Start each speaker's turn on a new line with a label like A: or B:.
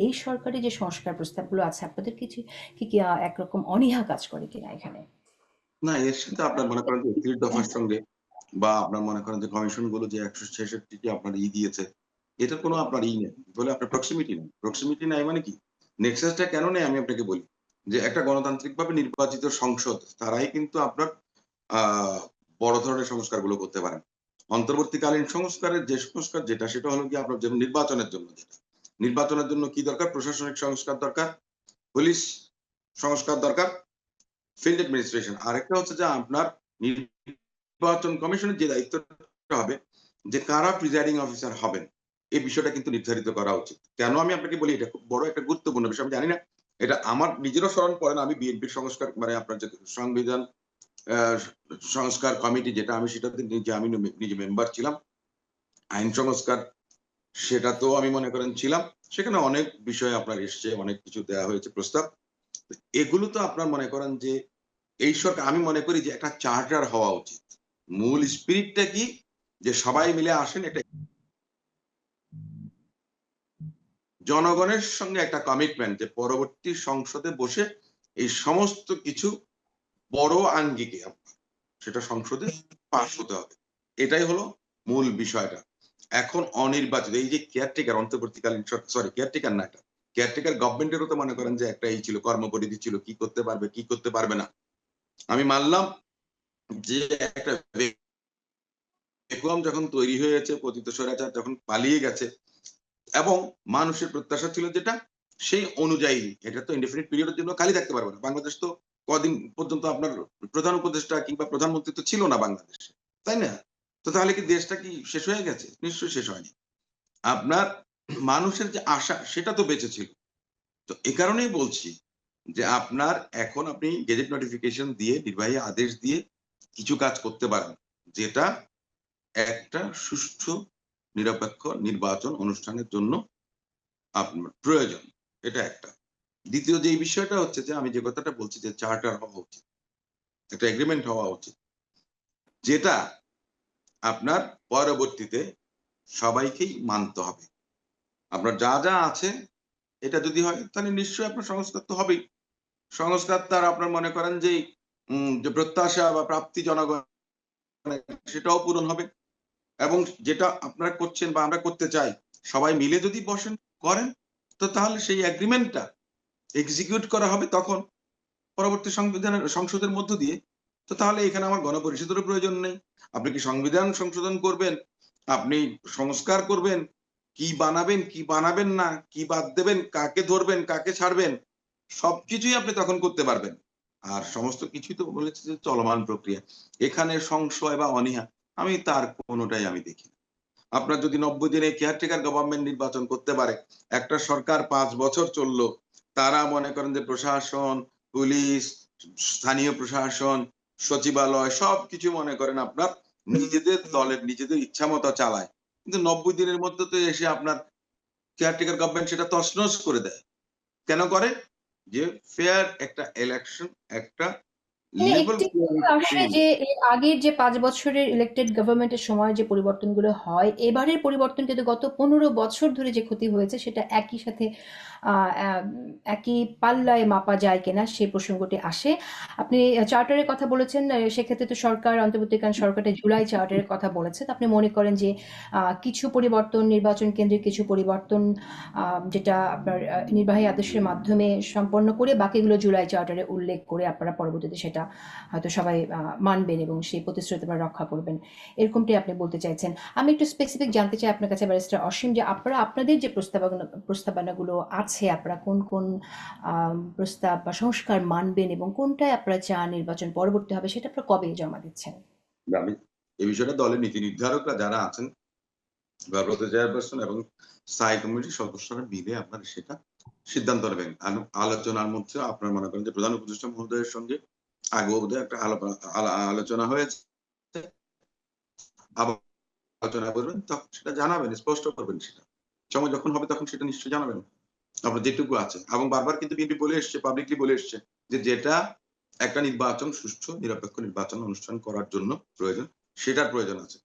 A: এই সরকারি যে সংস্কার প্রস্তাবগুলো আছে আপনাদের কিছু কি একরকম অনীহা কাজ করে কিনা এখানে?
B: না, এর সাথে আপনার মনে করেন যে ৩১ দফার সঙ্গে বা আপনার মনে করেন যে কমিশন গুলো যে ১৬৬ টি আপনার দিয়েছে, এটার কোনো আপনার নেই। বলে আপনার প্রক্সিমিটি নাই। প্রক্সিমিটি নাই মানে কি? নেক্সাস টা কেন নেই আমি আপনাকে বলি। যে একটা গণতান্ত্রিকভাবে নির্বাচিত সংসদ তারাই কিন্তু আপনার আ বড় ধরনের সংস্কারগুলো করতে পারেন। অন্তর্বর্তীকালীন সংস্কারের যে সংস্কার যেটা সেটা হলো গিয়ে আপনার যেমন নির্বাচনের জন্য যেটা। নির্বাচনের জন্য কি দরকার? প্রশাসনিক সংস্কার দরকার, পুলিশ সংস্কার দরকার, ফিল্ড অ্যাডমিনিস্ট্রেশন। আরেকটা হচ্ছে যে আপনার নির্বাচন কমিশনের যে দায়িত্বটা হবে যে কারা প্রিজাইডিং অফিসার হবেন, এই বিষয়টা কিন্তু নির্ধারিত করা উচিত। কেন আমি আপনাকে বলি এটা খুব বড় একটা গুরুত্বপূর্ণ বিষয়। আমি জানি না এটা আমার নিজেরও স্মরণ পড়ে না। আমি বিএনপির সংস্কার মানে আপনার যে সংবিধান আ সংস্কার কমিটি যেটা আমি সেটাতে নিজে মেম্বার ছিলাম। আইন সংস্কার সেটাতেও আমি মনে করেন ছিলাম। সেখানে অনেক বিষয় আপনার এসছে, অনেক কিছু দেয়া হয়েছে প্রস্তাব। এগুলো তো আপনার মনে করেন যে এই সরকার আমি মনে করি যে একটা চার্টার হওয়া উচিত। মূল স্পিরিটটা কি? যে সবাই মিলে আসেন একটা জনগণের সঙ্গে একটা কমিটমেন্ট যে পরবর্তী সংসদে বসে এই সমস্ত কিছু বড় আঙ্গিকে সেটা সংসদে পাস হতে হবে। এটাই হলো মূল বিষয়টা। এখন অনির্বাচিত এই যে কেয়ারটেকার অন্তর্বর্তীকালীন সরি কেয়ারটেকার না এটা। কেয়ারটেকার গভর্নমেন্টেরও তো মনে করেন যে একটা ছিল কর্মপরিধি ছিল কি করতে পারবে, কি করতে পারবে না। আমি মানলাম যে একটা ভ্যাকুয়াম যখন তৈরি হয়েছে, পতিত স্বৈরাচার যখন পালিয়ে গেছে এবং মানুষের প্রত্যাশা ছিল যেটা, সেই অনুযায়ী এটা তো ইনডেফিনিট পিরিয়ড এর জন্য খালি থাকতে পারবে না। বাংলাদেশ তো কদিন পর্যন্ত আপনার প্রধান উপদেষ্টা কিংবা প্রধানমন্ত্রী তো ছিল না বাংলাদেশে। তাই না? তো তাহলে কি দেশটা কি শেষ হয়ে গেছে? নিশ্চয়ই শেষ হয়নি। আপনার মানুষের যে আশা সেটা তো বেঁচে ছিল। তো এ কারণেই বলছি যে আপনার এখন আপনি গেজেট নোটিফিকেশন দিয়ে নির্বাহী আদেশ দিয়ে কিছু কাজ করতে পারেন। যেটা একটা সুষ্ঠু নিরপেক্ষ নির্বাচন অনুষ্ঠানের জন্য আপনার প্রয়োজন। এটা একটা। দ্বিতীয় যে বিষয়টা হচ্ছে যে আমি যে কথাটা বলছি যে চার্টার হওয়া উচিত। একটা এগ্রিমেন্ট হওয়া উচিত। যেটা আপনার পরবর্তীতে সবাইকেই মানতে হবে। আপনার যা আছে এটা যদি হয় তাহলে নিশ্চয়ই আপনার সংস্কার তো হবেই। সংস্কার তার আপনার মনে করেন যে প্রত্যাশা বা প্রাপ্তি জনগণের সেটাও পূরণ হবে। এবং যেটা আপনারা করছেন বা আমরা করতে চাই, সবাই মিলে যদি বসেন, করেন, তো তাহলে সেই এগ্রিমেন্টটা এক্সিকিউট করা হবে তখন পরবর্তী সংসদের মধ্য দিয়ে। তো তাহলে এখানে আমার গণপরিষদেরও প্রয়োজন নেই। আপনি কি সংবিধান সংশোধন করবেন, আপনি সংস্কার করবেন, কি বানাবেন, কি বানাবেন না, কি বাদ দেবেন, কাকে ধরবেন, কাকে ছাড়বেন, সবকিছুই আপনি তখন করতে পারবেন। আর সমস্ত কিছুই তো বলেছি যে চলমান প্রক্রিয়া। এখানে সংশয় বা অনীহা আমি তার কোনটাই আমি দেখি না। আপনার যদি ৯০ দিনে কেয়ারটেকার গভর্নমেন্ট নির্বাচন করতে পারে, একটা সরকার ৫ বছর চলল। তারা মনে করেন যে প্রশাসন, পুলিশ, স্থানীয় প্রশাসন, সচিবালয় সবকিছু মনে করেন আপনার নিজেদের দলের নিজেদের ইচ্ছামত চালায়। কিন্তু ৯০ দিনের মধ্যে তো এসে আপনার কেয়ারটেকার গভর্নমেন্ট সেটা তছনছ করে দেয়। কেন করে? যে ফেয়ার একটা ইলেকশন, একটা লেভেল
A: একটি
B: প্লেইং
A: আসে
B: ফিল্ড।
A: যে এর আগের যে ৫ বছরের ইলেকটেড গভর্নমেন্ট এর সময় যে পরিবর্তনগুলো হয়, এবারের পরিবর্তন কিন্তু গত ১৫ বছর ধরে যে ক্ষতি হয়েছে সেটা একই সাথে আ আ একই পাল্লায় মাপা যায় কিনা সে প্রসঙ্গটি আসে। আপনি চার্টারের কথা বলেছেন, সেক্ষেত্রে তো সরকার অন্তর্বর্তীকালীন সরকারের জুলাই চার্টারের কথা বলেছে। তো আপনি মনে করেন যে কিছু পরিবর্তন নির্বাচন কেন্দ্রিক কিছু পরিবর্তন আ যেটা আপনার নির্বাহী আদেশের মাধ্যমে সম্পন্ন করে বাকিগুলো জুলাই চার্টারে উল্লেখ করে আপনারা পরবর্তীতে সেটা হয়তো সবাই মানবেন এবং সেই প্রতিশ্রুতি আপনারা রক্ষা করবেন। এরকমটি আপনি বলতে চাইছেন। আমি একটু স্পেসিফিক জানতে চাই আপনার কাছে ব্যারিস্টার অসীম যে আপনারা আপনাদের যে প্রস্তাবনাগুলো আছে আপনারা কোন প্রস্তাব বা সংস্কার মানবেন এবং কোনটায় আপনারা চান নির্বাচন পরবর্তী হবে সেটা আপনারা কবে জমা দিচ্ছেন?
B: আমি এই বিষয়টা দলের নীতি নির্ধারকরা যারা আছেন ভারপ্রাপ্ত চেয়ারপারসন এবং স্থায়ী কমিটির সদস্যরা মিলে আপনারা সেটা সিদ্ধান্ত নেবেন। আলোচনার মধ্যে আপনার মনে করেন যে প্রধান উপদেষ্টা মহোদয়ের সঙ্গে আগেও বোধহয় একটা আলোচনা হয়েছে। আবার আলোচনা করবেন তখন সেটা জানাবেন, স্পষ্ট করবেন সেটা। সময় যখন হবে তখন সেটা নিশ্চয়ই জানাবেন। আপনার যেটুকু আছে এবং বারবার কিন্তু বিএনপি বলে এসছে, পাবলিকলি বলে এসছে যে যেটা একটা নির্বাচন সুষ্ঠু নিরপেক্ষ নির্বাচন অনুষ্ঠান করার জন্য প্রয়োজন, সেটার প্রয়োজন আছে।